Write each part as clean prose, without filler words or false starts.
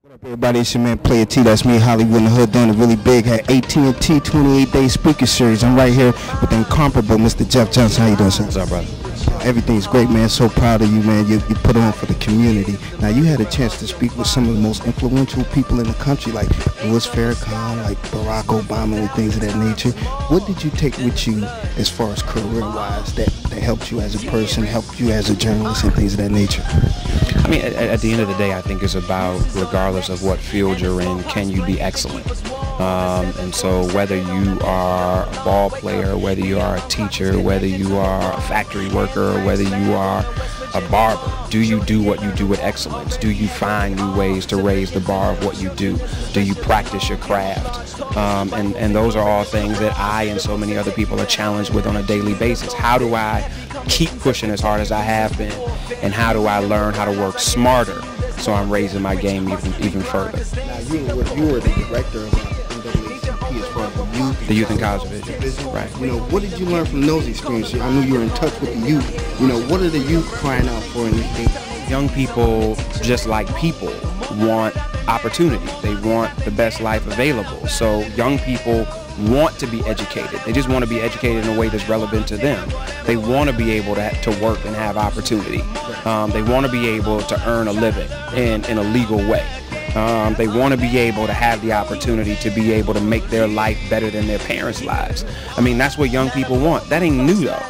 What up, everybody? It's your man Player T. That's me, Hollywood in the Hood, doing it really big. Had AT&T 28-day speaker series. I'm right here with the incomparable Mr. Jeff Johnson. How you doing, sir? What's up, brother? Everything's great, man. So proud of you, man. You put on for the community. Now, you had a chance to speak with some of the most influential people in the country, like Louis Farrakhan, like Barack Obama, and things of that nature. What did you take with you as far as career-wise that helped you as a person, helped you as a journalist, and things of that nature? I mean, at the end of the day, I think it's about, regardless of what field you're in, can you be excellent? And so whether you are a ball player, whether you are a teacher, whether you are a factory worker, or whether you are a barber, do you do what you do with excellence? Do you find new ways to raise the bar of what you do? Do you practice your craft? And those are all things that I and so many other people are challenged with on a daily basis. How do I keep pushing as hard as I have been? And how do I learn how to work smarter so I'm raising my game even further? Now, you were the director of NAACP as far as the Youth and College Division. Right. You know, what did you learn from those experiences? I know you were in touch with the youth. You know, what are the youth crying out for in these things? Young people, just like people, want opportunity. They want the best life available. So young people want to be educated. They just want to be educated in a way that's relevant to them. They want to be able to work and have opportunity. They want to be able to earn a living in a legal way. They want to be able to have the opportunity to be able to make their life better than their parents' lives. I mean, that's what young people want. That ain't new, though.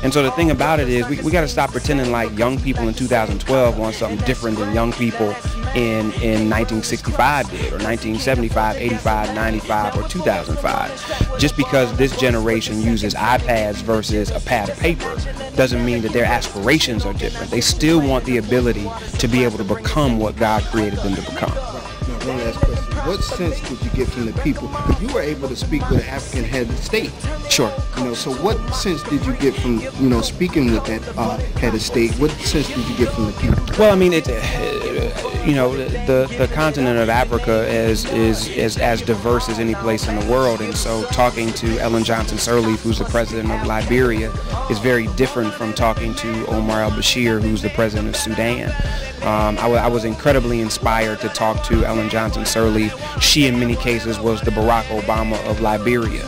And so the thing about it is we got to stop pretending like young people in 2012 want something different than young people in 1965 did, or 1975, 85, 95, or 2005. Just because this generation uses iPads versus a pad of paper doesn't mean that their aspirations are different. They still want the ability to be able to become what God created them to become. Now, one last question. What sense did you get from the people? Because you were able to speak with an African head of state. Sure. You know, so what sense did you get from, speaking with that head of state? What sense did you get from the people? Well, I mean, the continent of Africa is as diverse as any place in the world, and so talking to Ellen Johnson Sirleaf, who's the president of Liberia, is very different from talking to Omar al-Bashir, who's the president of Sudan. I was incredibly inspired to talk to Ellen Johnson Sirleaf. She, in many cases, was the Barack Obama of Liberia.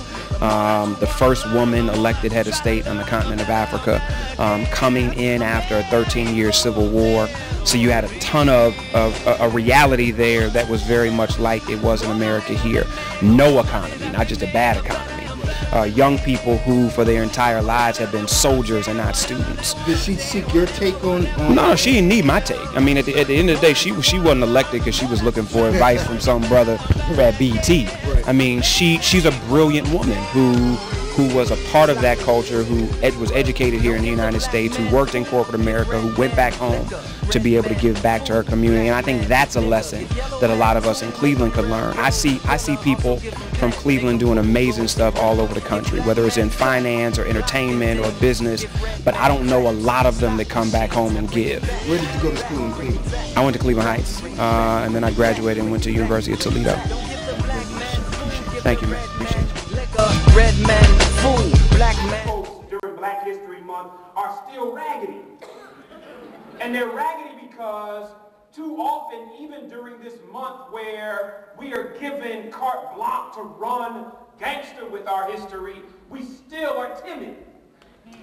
The first woman elected head of state on the continent of Africa, coming in after a 13-year civil war. So you had a ton of a reality there that was very much like it was in America here. No economy, not just a bad economy. Young people who for their entire lives have been soldiers and not students. Did she seek your take on No, she didn't need my take. I mean, at the end of the day, she wasn't elected because she was looking for advice from some brother at B.E.T. Right. I mean, she's a brilliant woman who was a part of that culture, who was educated here in the United States, who worked in corporate America, who went back home to be able to give back to her community. And I think that's a lesson that a lot of us in Cleveland could learn. I see people from Cleveland doing amazing stuff all over the country, whether it's in finance or entertainment or business, but I don't know a lot of them that come back home and give. Where did you go to school in Cleveland? I went to Cleveland Heights, and then I graduated and went to University of Toledo. Thank you, man. Appreciate it. Red men, fool, black men. Folks during Black History Month are still raggedy. And they're raggedy because too often, even during this month where we are given carte blanche to run gangster with our history, we still are timid.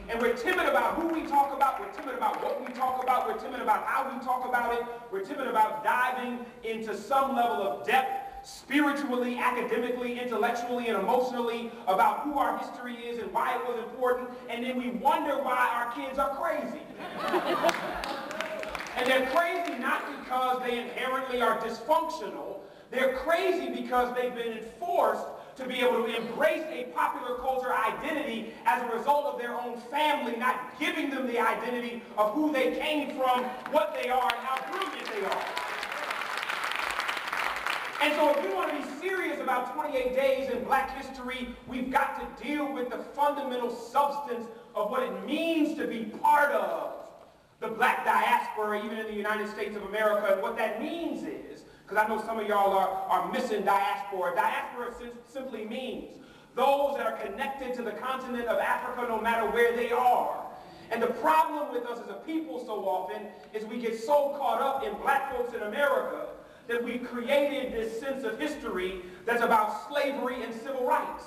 And we're timid about who we talk about, we're timid about what we talk about, we're timid about how we talk about it, we're timid about diving into some level of depth spiritually, academically, intellectually, and emotionally about who our history is and why it was important, and then we wonder why our kids are crazy. And they're crazy not because they inherently are dysfunctional, they're crazy because they've been enforced to be able to embrace a popular culture identity as a result of their own family not giving them the identity of who they came from, what they are, and how brilliant they are. And so if we want to be serious about 28 days in Black history, we've got to deal with the fundamental substance of what it means to be part of the Black diaspora, even in the United States of America. And what that means is, because I know some of y'all are missing diaspora. Diaspora simply means those that are connected to the continent of Africa no matter where they are. And the problem with us as a people so often is we get so caught up in black folks in America that we created this sense of history that's about slavery and civil rights.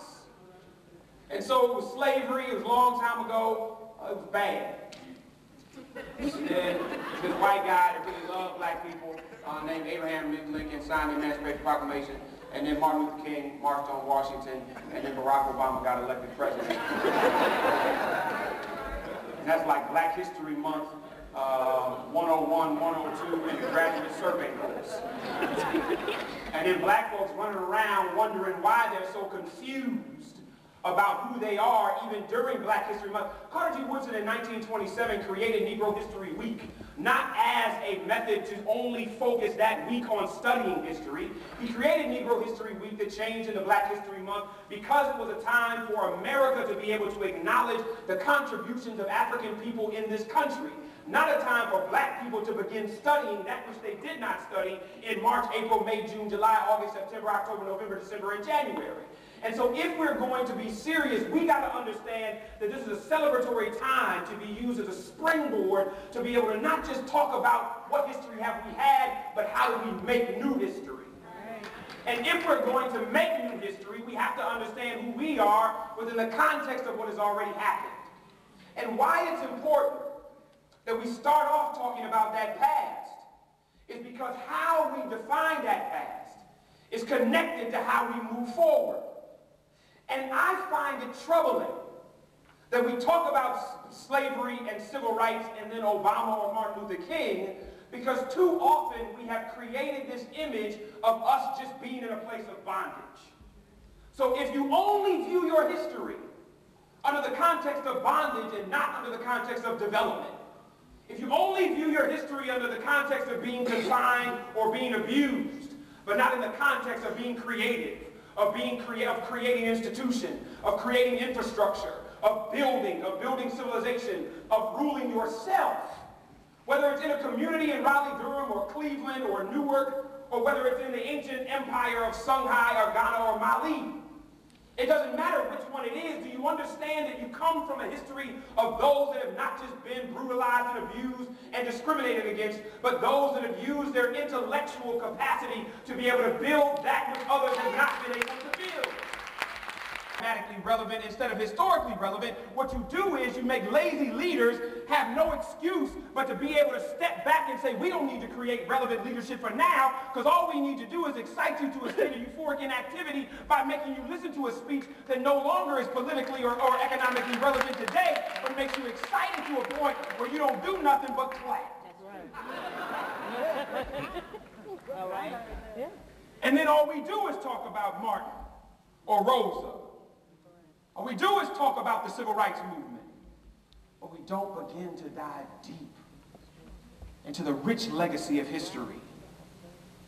And so it was slavery, it was a long time ago, it was bad. And then this white guy that really loved black people named Abraham Lincoln signed the Emancipation Proclamation, and then Martin Luther King marched on Washington, and then Barack Obama got elected president. And that's like Black History Month 101, 102 in the graduate survey course. And then black folks running around wondering why they're so confused about who they are even during Black History Month. Carter G. Woodson in 1927 created Negro History Week, not as a method to only focus that week on studying history. He created Negro History Week that changed into Black History Month because it was a time for America to be able to acknowledge the contributions of African people in this country. Not a time for black people to begin studying that which they did not study in March, April, May, June, July, August, September, October, November, December, and January. And so if we're going to be serious, we got to understand that this is a celebratory time to be used as a springboard to be able to not just talk about what history have we had, but how do we make new history. And if we're going to make new history, we have to understand who we are within the context of what has already happened. And why it's important that we start off talking about that past is because how we define that past is connected to how we move forward. And I find it troubling that we talk about slavery and civil rights and then Obama or Martin Luther King, because too often we have created this image of us just being in a place of bondage. So if you only view your history under the context of bondage and not under the context of development, if you only view your history under the context of being confined or being abused, but not in the context of being creative, of creating institution, of creating infrastructure, of building civilization, of ruling yourself, whether it's in a community in Raleigh, Durham, or Cleveland, or Newark, or whether it's in the ancient empire of Songhai, or Ghana, or Mali. It doesn't matter which one it is. Do you understand that you come from a history of those that have not just been brutalized and abused and discriminated against, but those that have used their intellectual capacity to be able to build that which others have not been able to build? Mathematically relevant instead of historically relevant, what you do is you make lazy leaders have no excuse but to be able to step back and say, we don't need to create relevant leadership for now, because all we need to do is excite you to a state of euphoric inactivity by making you listen to a speech that no longer is politically or economically relevant today, but makes you excited to a point where you don't do nothing but clap. That's right. All right. Yeah. And then all we do is talk about Martin or Rosa. All we do is talk about the civil rights movement, but we don't begin to dive deep into the rich legacy of history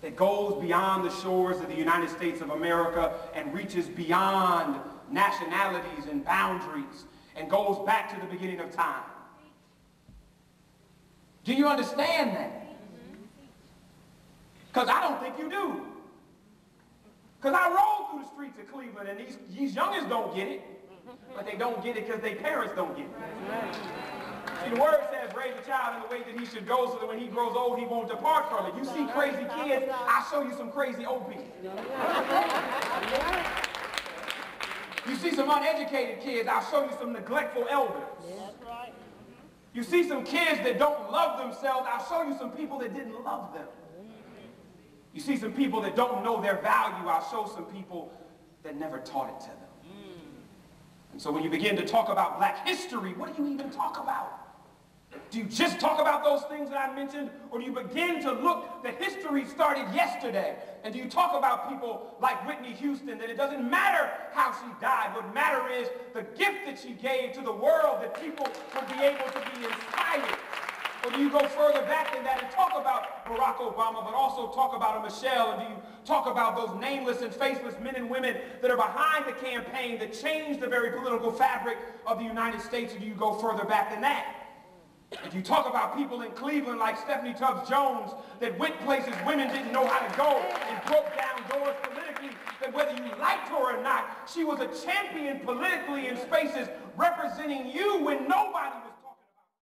that goes beyond the shores of the United States of America and reaches beyond nationalities and boundaries and goes back to the beginning of time. Do you understand that? Because I don't think you do. Because I roll through the streets of Cleveland and these youngins don't get it. But they don't get it because their parents don't get it. See, the word says, raise a child in the way that he should go so that when he grows old, he won't depart from it. You see crazy kids, I'll show you some crazy old people. You see some uneducated kids, I'll show you some neglectful elders. You see some kids that don't love themselves, I'll show you some people that didn't love them. You see some people that don't know their value, I'll show some people that never taught it to them. And so when you begin to talk about black history, what do you even talk about? Do you just talk about those things that I mentioned, or do you begin to look that history started yesterday? And do you talk about people like Whitney Houston, that it doesn't matter how she died, what matters is the gift that she gave to the world, that people would be able to be inspired? Or do you go further back than that and talk about Barack Obama, but also talk about a Michelle? And do you talk about those nameless and faceless men and women that are behind the campaign that changed the very political fabric of the United States? Or do you go further back than that? And you talk about people in Cleveland like Stephanie Tubbs Jones that went places women didn't know how to go and broke down doors politically, that whether you liked her or not, she was a champion politically in spaces representing you when nobody was